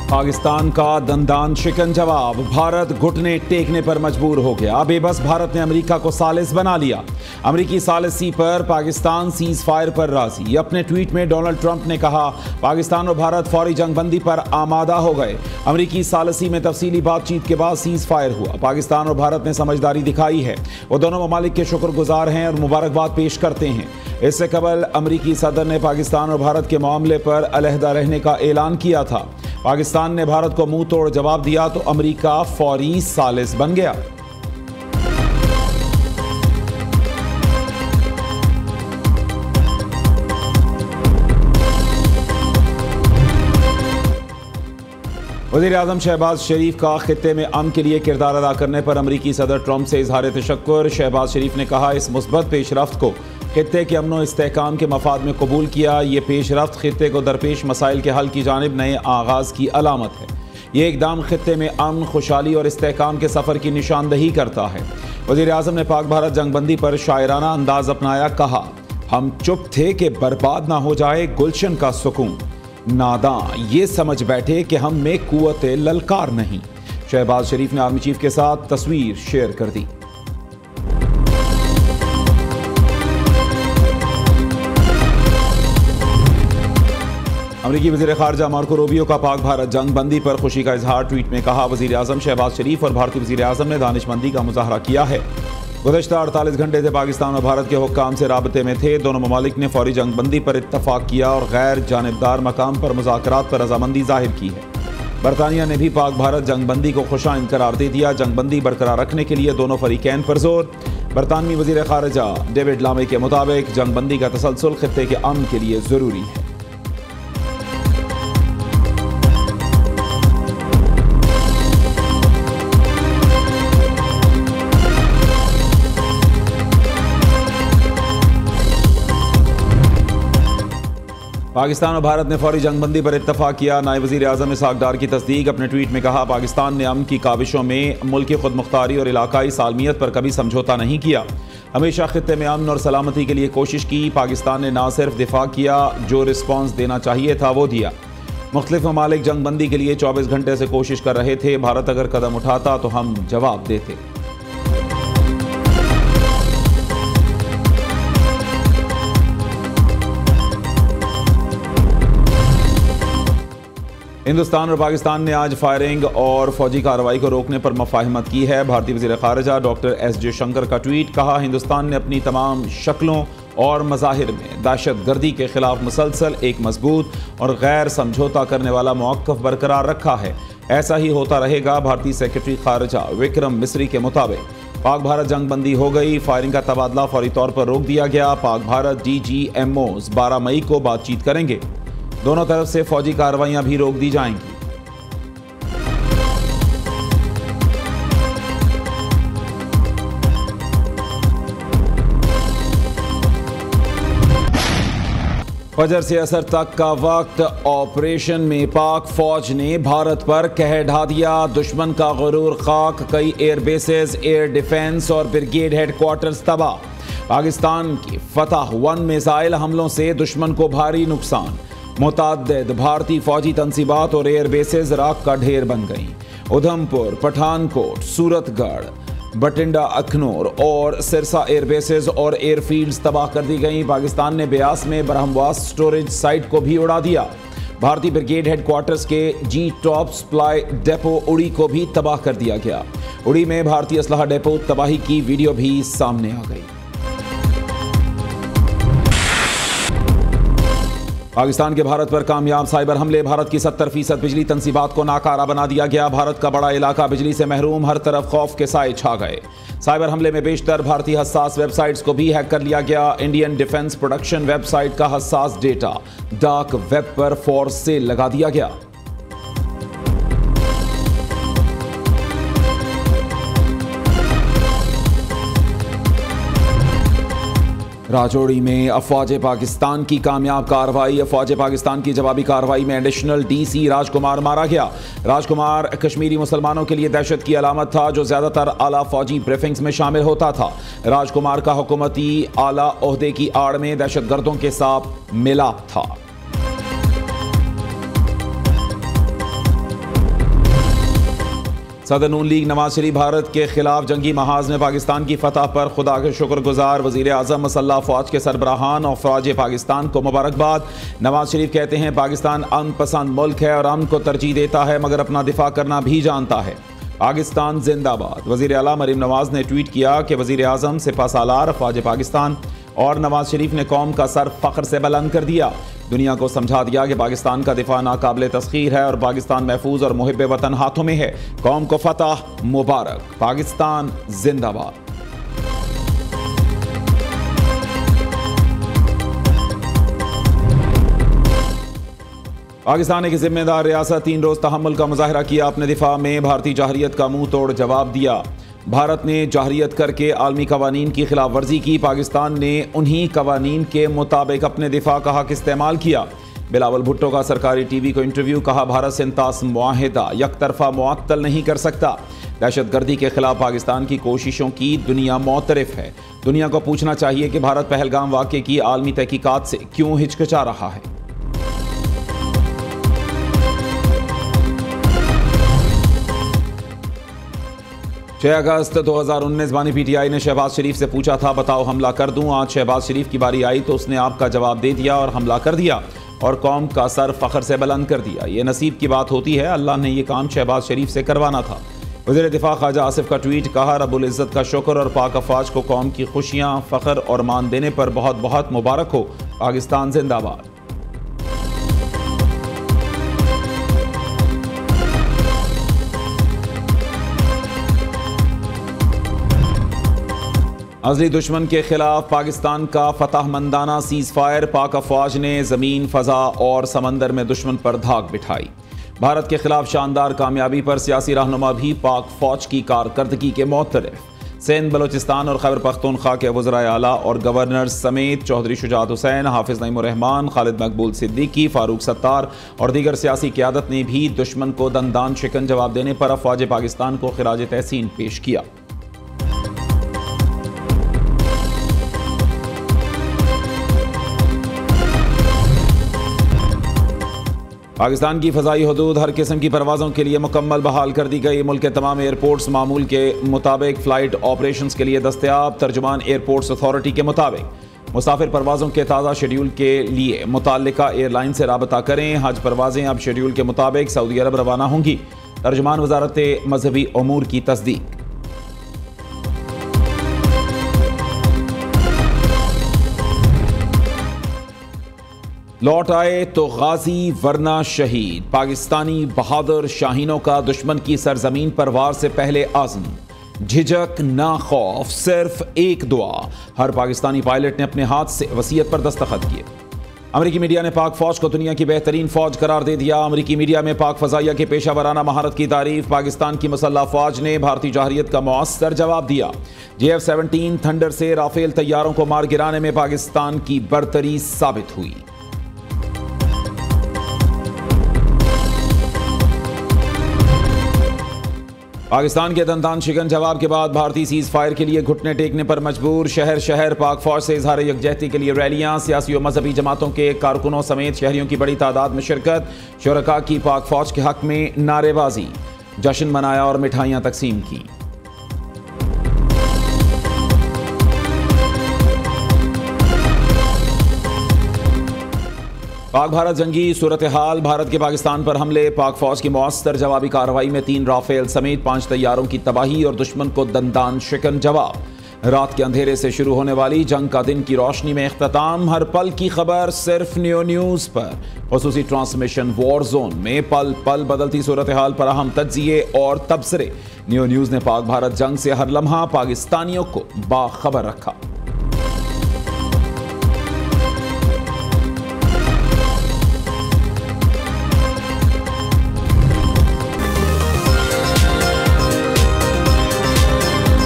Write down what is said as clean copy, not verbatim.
पाकिस्तान का दंदान शिकन जवाब, भारत घुटने टेकने पर मजबूर हो गया। बेबस भारत ने अमेरिका को सालिस बना लिया। अमेरिकी सालिसी पर पाकिस्तान सीज फायर पर राजी। अपने ट्वीट में डोनाल्ड ट्रंप ने कहा, पाकिस्तान और भारत फौरी जंगबंदी पर आमादा हो गए। अमेरिकी सालिसी में तफसीली बातचीत के बाद सीज फायर हुआ। पाकिस्तान और भारत ने समझदारी दिखाई है। वो दोनों ममालिक के शुक्रगुजार हैं और मुबारकबाद पेश करते हैं। इससे कबल अमेरिकी सदर ने पाकिस्तान और भारत के मामले पर अलहदा रहने का ऐलान किया था। पाकिस्तान ने भारत को मुंह तोड़ जवाब दिया तो अमेरिका फौरी सालिस बन गया। वज़ीर-ए-आज़म शहबाज शरीफ का खित्ते में अमन के लिए किरदार अदा करने पर अमेरिकी सदर ट्रंप से इजहार तशक्कुर। शहबाज शरीफ ने कहा, इस मुस्बत पेशरफ्त को खित्ते के अमन व इस्तेहकाम के मफाद में कबूल किया। ये पेशरफ्त खित्ते को दरपेश मसाइल के हल की जानिब नए आगाज़ की अलामत है। ये इकदाम खित्ते में अमन, खुशहाली और इस्तेहकाम के सफ़र की निशानदही करता है। वज़ीर-ए-आज़म ने पाक भारत जंगबंदी पर शायराना अंदाज अपनाया। कहा, हम चुप थे कि बर्बाद ना हो जाए गुलशन का सुकून। नादां ये समझ बैठे कि हम में कुव्वते ललकार नहीं। शहबाज शरीफ ने आर्मी चीफ के साथ तस्वीर शेयर कर दी। अमेरिकी वज़ीर ख़ारजा मार्को रूबियो का पाक भारत जंगबंदी पर खुशी का इजहार। ट्वीट में कहा, वज़ीर-ए-आज़म शहबाज शरीफ और भारतीय वज़ीर-ए-आज़म ने दानिशमंदी का मुज़ाहरा किया है। गुज़श्ता 48 घंटे से पाकिस्तान और भारत के हुक्काम से राबते में थे। दोनों ममालिक ने फौरी जंगबंदी पर इत्तफाक किया और गैर जानिबदार मकाम पर मुज़ाकरात पर रज़ामंदी ज़ाहिर की है। बरतानिया ने भी पाक भारत जंगबंदी को खुशाइंद करार दे दिया। जंगबंदी बरकरार रखने के लिए दोनों फरीकैन पर जोर। बरतानवी वज़ीर ख़ारजा डेविड लामी के मुताबिक जंगबंदी का तसलसल खित्ते के अमन के लिए ज़रूरी है। पाकिस्तान और भारत ने फौरी जंगबंदी पर इत्तफाक किया। नायब वज़ीर-ए-आज़म इसहाक़ डार की तस्दीक। अपने ट्वीट में कहा, पाकिस्तान ने अमन की काविशों में मुल्की खुद मुख्तारी और इलाकाई सालमियत पर कभी समझौता नहीं किया। हमेशा खित्ते में अमन और सलामती के लिए कोशिश की। पाकिस्तान ने ना सिर्फ दिफा किया, जो रिस्पॉन्स देना चाहिए था वो दिया। मुख्तलिफ ममालिक जंगबंदी के लिए 24 घंटे से कोशिश कर रहे थे। भारत अगर कदम उठाता तो हम जवाब देते। हिंदुस्तान और पाकिस्तान ने आज फायरिंग और फौजी कार्रवाई को रोकने पर मुफ़ाहिमत की है। भारतीय वज़ीर ख़ारजा डॉक्टर एस जयशंकर का ट्वीट। कहा, हिंदुस्तान ने अपनी तमाम शक्लों और मज़ाहिर में दहशतगर्दी के खिलाफ मुसलसल एक मजबूत और गैर समझौता करने वाला मौक़िफ़ बरकरार रखा है। ऐसा ही होता रहेगा। भारतीय सेक्रेटरी ख़ारजा विक्रम मिस्री के मुताबिक पाक भारत जंगबंदी हो गई। फायरिंग का तबादला फौरी तौर पर रोक दिया गया। पाक भारत DGMOs 12 मई को बातचीत करेंगे। दोनों तरफ से फौजी कार्रवाइयां भी रोक दी जाएंगी। फजर से असर तक का वक्त ऑपरेशन में पाक फौज ने भारत पर कहर ढा दिया। दुश्मन का गुरूर खाक, कई एयर बेसेस, एयर डिफेंस और ब्रिगेड हेडक्वार्टर्स तबाह। पाकिस्तान की फतह 1 मिसाइल हमलों से दुश्मन को भारी नुकसान। मुतअद्दिद भारतीय फौजी तंसीबात और एयर बेसेस राख का ढेर बन गईं। उधमपुर, पठानकोट, सूरतगढ़, बटिंडा, अखनूर और सिरसा एयर बेसेस और एयरफील्ड्स तबाह कर दी गईं। पाकिस्तान ने ब्यास में ब्रह्मवास स्टोरेज साइट को भी उड़ा दिया। भारतीय ब्रिगेड हेडक्वार्टर्स के जी टॉप सप्लाई डेपो उड़ी को भी तबाह कर दिया गया। उड़ी में भारतीय असलहा डेपो तबाही की वीडियो भी सामने आ गई। पाकिस्तान के भारत पर कामयाब साइबर हमले। भारत की 70% बिजली तंसीबात को नाकारा बना दिया गया। भारत का बड़ा इलाका बिजली से महरूम। हर तरफ खौफ के साए छा गए। साइबर हमले में बेशतर भारतीय हसास वेबसाइट्स को भी हैक कर लिया गया। इंडियन डिफेंस प्रोडक्शन वेबसाइट का हसास डेटा डार्क वेब पर फॉर सेल लगा दिया गया। राजौरी में अफवाज पाकिस्तान की कामयाब कार्रवाई। अफवाज पाकिस्तान की जवाबी कार्रवाई में एडिशनल DC राजकुमार मारा गया। राजकुमार कश्मीरी मुसलमानों के लिए दहशत की अलामत था, जो ज्यादातर आला फौजी ब्रीफिंग्स में शामिल होता था। राजकुमार का हुकूमती आला ओहदे की आड़ में दहशतगर्दों के साथ मिलाप था। सदर नून लीग नवाज शरीफ भारत के खिलाफ जंगी महाज में पाकिस्तान की फतह पर खुदा के शुक्रगुजार। वजीर आजम मसल्लह फ़ौज के सरबराहान और फ़ौज पाकिस्तान को मुबारकबाद। नवाज शरीफ कहते हैं पाकिस्तान अमन पसंद मुल्क है और अमन को तरजीह देता है मगर अपना दिफा करना भी जानता है। पाकिस्तान जिंदाबाद। वज़ीर आला मरीम नवाज ने ट्वीट किया कि वज़ीर आज़म सिपहसालार फ़ौज पाकिस्तान और नवाज शरीफ ने कौम का सर फ़ख्र से बुलंद कर दिया। दुनिया को समझा दिया कि पाकिस्तान का दिफा नाकाबिले तस्खीर है और पाकिस्तान महफूज और मुहिब वतन हाथों में है। कौम को फतह मुबारक। पाकिस्तान जिंदाबाद। पाकिस्तान की जिम्मेदार रियासत 3 रोज तहम्मुल का मुजाहरा किया। अपने दिफा में भारतीय जहरियत का मुंह तोड़ जवाब दिया। भारत ने जहरियत करके आलमी कवानीन की खिलाफ वर्जी की। पाकिस्तान ने उन्हीं कवानीन के मुताबिक अपने दिफा का हक इस्तेमाल किया। बिलावल भुट्टो का सरकारी टीवी को इंटरव्यू। कहा भारत से इंतास मुआहिदा यकतरफा मुअत्तल नहीं कर सकता। दहशत गर्दी के खिलाफ पाकिस्तान की कोशिशों की दुनिया मोतरफ है। दुनिया को पूछना चाहिए कि भारत पहलगाम वाक़े की आलमी तहकीकात से क्यों हिचकिचा रहा है। 6 अगस्त 2019 बानी पीटीआई ने शहबाज शरीफ से पूछा था बताओ हमला कर दूं। आज शहबाज शरीफ की बारी आई तो उसने आपका जवाब दे दिया और हमला कर दिया और कौम का सर फख्र से बुलंद कर दिया। ये नसीब की बात होती है। अल्लाह ने ये काम शहबाज शरीफ से करवाना था। वज़ीर दिफा ख्वाजा आसिफ का ट्वीट। कहा रब्बुल इज़्ज़त का शुक्र और पाक अफवाज को कौम की खुशियाँ फ़ख्र और मान देने पर बहुत बहुत मुबारक हो। पाकिस्तान जिंदाबाद। असली दुश्मन के खिलाफ पाकिस्तान का फतहमंदाना सीज़ फायर। पाक अफवाज ने ज़मीन, फ़ज़ा और समंदर में दुश्मन पर धाक बिठाई। भारत के खिलाफ शानदार कामयाबी पर सियासी रहनुमा भी पाक फ़ौज की कारकर्दगी के मोतरफ। सिंध, बलोचिस्तान और खैबर पख्तूनख्वा के वज़राए आला और गवर्नर समेत चौधरी शुजात हुसैन, हाफिज़ नईमुर रहमान, खालिद मकबूल सिद्दीकी, फारूक सत्तार और दीगर सियासी क़यादत ने भी दुश्मन को दंदान शिकन जवाब देने पर अफ़वाज पाकिस्तान को खिराज तहसीन पेश किया। पाकिस्तान की फ़ज़ाई हदूद हर किस्म की परवाज़ों के लिए मुकम्मल बहाल कर दी गई। मुल्क के तमाम एयरपोर्ट्स मामूल के मुताबिक फ़्लाइट ऑपरेशंस के लिए दस्तयाब। तर्जुमान एयरपोर्ट्स अथॉरिटी के मुताबिक मुसाफिर परवाज़ों के ताज़ा शेड्यूल के लिए मुताल्लिका एयरलाइन से राबता करें। हज परवाज़ें अब शेड्यूल के मुताबिक सऊदी अरब रवाना होंगी। तर्जुमान वज़ारत मजहबी उमूर की तस्दीक। लौट आए तो गाजी वरना शहीद। पाकिस्तानी बहादुर शाहीनों का दुश्मन की सरजमीन पर वार से पहले आज़म। झिझक ना खौफ, सिर्फ एक दुआ। हर पाकिस्तानी पायलट ने अपने हाथ से वसीयत पर दस्तखत किए। अमेरिकी मीडिया ने पाक फौज को दुनिया की बेहतरीन फौज करार दे दिया। अमेरिकी मीडिया में पाक फजाइया के पेशा वराना महारत की तारीफ। पाकिस्तान की मुसल्लह फौज ने भारतीय जहरियत का मुअस्सर जवाब दिया। JF-17 थंडर से राफेल तैयारों को मार गिराने में पाकिस्तान की बरतरी साबित हुई। पाकिस्तान के दंदान शिकन जवाब के बाद भारतीय सीज़ फायर के लिए घुटने टेकने पर मजबूर। शहर शहर पाक फौज से इजहार यकजहती के लिए रैलियां। सियासी और मजहबी जमातों के कारकुनों समेत शहरियों की बड़ी तादाद में शिरकत। शुरका की पाक फौज के हक में नारेबाजी। जश्न मनाया और मिठाइयां तकसीम की। पाक भारत जंगी सूरत हाल। भारत के पाकिस्तान पर हमले, पाक फौज की मुअस्सर जवाबी कार्रवाई में 3 राफेल समेत 5 तैयारों की तबाही और दुश्मन को दंदान शिकन जवाब। रात के अंधेरे से शुरू होने वाली जंग का दिन की रोशनी में इख्तिताम। हर पल की खबर सिर्फ नियो न्यूज़ पर। खुसूसी ट्रांसमिशन वॉर जोन में पल पल बदलती सूरत हाल पर अहम तज्जिए और तबसरे। नियो न्यूज़ ने पाक भारत जंग से हर लम्हा पाकिस्तानियों को बाखबर रखा।